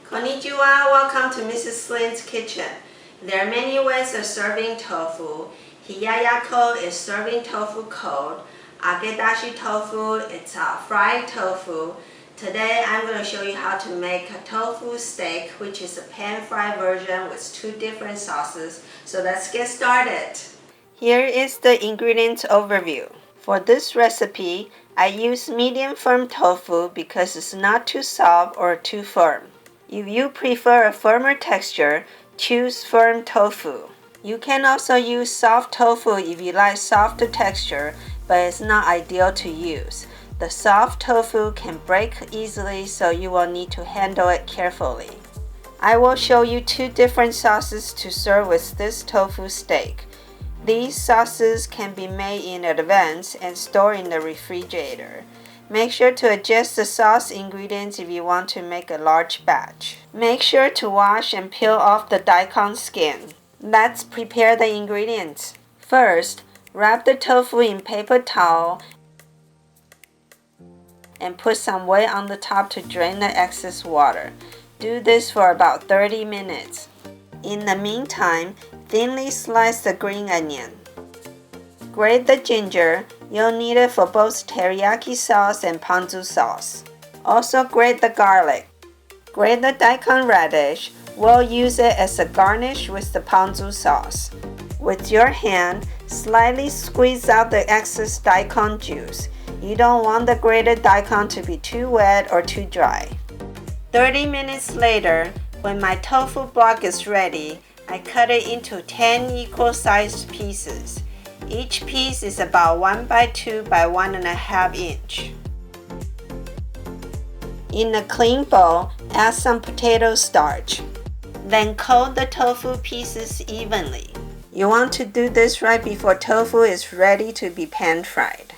Konnichiwa, welcome to Mrs. Lynn's kitchen. There are many ways of serving tofu. Hiyayako is serving tofu cold. Agedashi tofu, it's fried tofu. Today I'm going to show you how to make a tofu steak, which is a pan-fried version with two different sauces. So let's get started. Here is the ingredients overview. For this recipe, I use medium firm tofu because it's not too soft or too firm. If you prefer a firmer texture, choose firm tofu. You can also use soft tofu if you like softer texture, but it's not ideal to use. The soft tofu can break easily, so you will need to handle it carefully. I will show you two different sauces to serve with this tofu steak. These sauces can be made in advance and stored in the refrigerator. Make sure to adjust the sauce ingredients if you want to make a large batch. Make sure to wash and peel off the daikon skin. Let's prepare the ingredients. First, wrap the tofu in paper towel and put some weight on the top to drain the excess water. Do this for about 30 minutes. In the meantime, thinly slice the green onion. Grate the ginger. You'll need it for both teriyaki sauce and ponzu sauce. Also grate the garlic. Grate the daikon radish. We'll use it as a garnish with the ponzu sauce. With your hand, slightly squeeze out the excess daikon juice. You don't want the grated daikon to be too wet or too dry. 30 minutes later, when my tofu block is ready, I cut it into 10 equal-sized pieces. Each piece is about 1 by 2 by 1.5 inch. In a clean bowl, add some potato starch. Then coat the tofu pieces evenly. You want to do this right before tofu is ready to be pan-fried.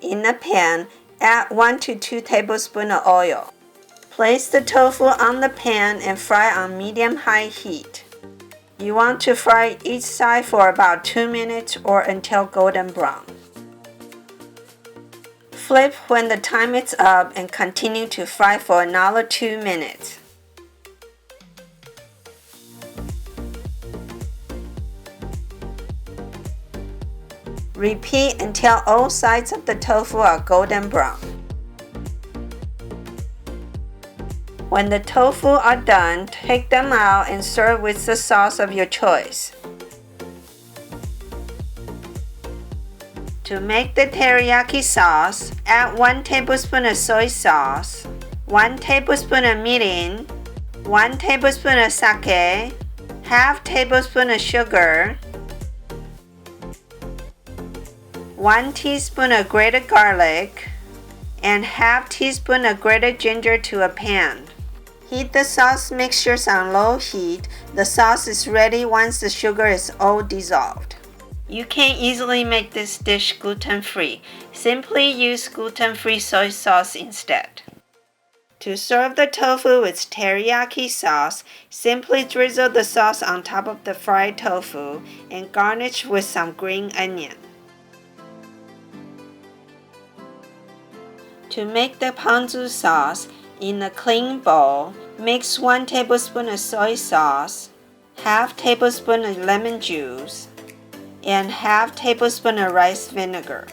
In a pan, add 1 to 2 tablespoons of oil. Place the tofu on the pan and fry on medium-high heat. You want to fry each side for about 2 minutes or until golden brown. Flip when the time is up and continue to fry for another 2 minutes. Repeat until all sides of the tofu are golden brown. When the tofu are done, take them out and serve with the sauce of your choice. To make the teriyaki sauce, add 1 tablespoon of soy sauce, 1 tablespoon of mirin, 1 tablespoon of sake, half tablespoon of sugar, 1 teaspoon of grated garlic, and half teaspoon of grated ginger to a pan. Heat the sauce mixtures on low heat. The sauce is ready once the sugar is all dissolved. You can easily make this dish gluten-free. Simply use gluten-free soy sauce instead. To serve the tofu with teriyaki sauce, simply drizzle the sauce on top of the fried tofu and garnish with some green onion. To make the ponzu sauce, in a clean bowl, mix 1 tablespoon of soy sauce, half tablespoon of lemon juice, and half tablespoon of rice vinegar.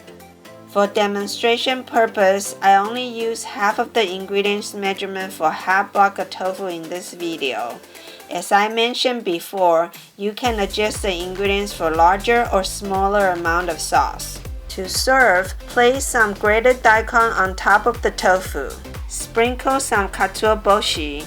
For demonstration purpose, I only use half of the ingredients measurement for half block of tofu in this video. As I mentioned before, you can adjust the ingredients for larger or smaller amount of sauce. To serve, place some grated daikon on top of the tofu. Sprinkle some katsuobushi.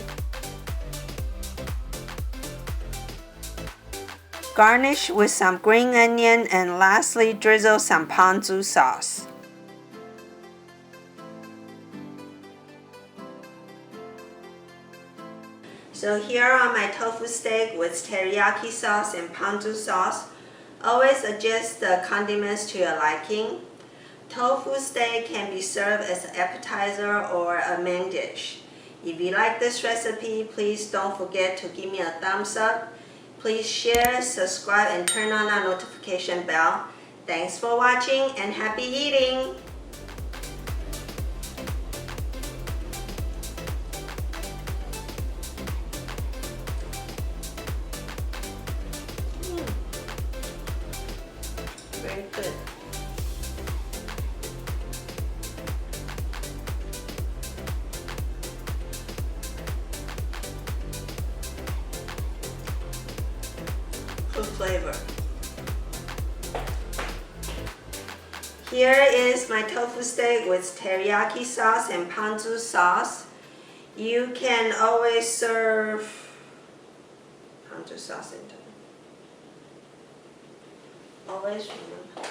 Garnish with some green onion and lastly drizzle some ponzu sauce. So here are my tofu steak with teriyaki sauce and ponzu sauce. Always adjust the condiments to your liking. Tofu steak can be served as an appetizer or a main dish. If you like this recipe, please don't forget to give me a thumbs up. Please share, subscribe, and turn on that notification bell. Thanks for watching and happy eating! Very good. Good flavor. Here is my tofu steak with teriyaki sauce and ponzu sauce. You can always serve ponzu sauce into it. Always remember.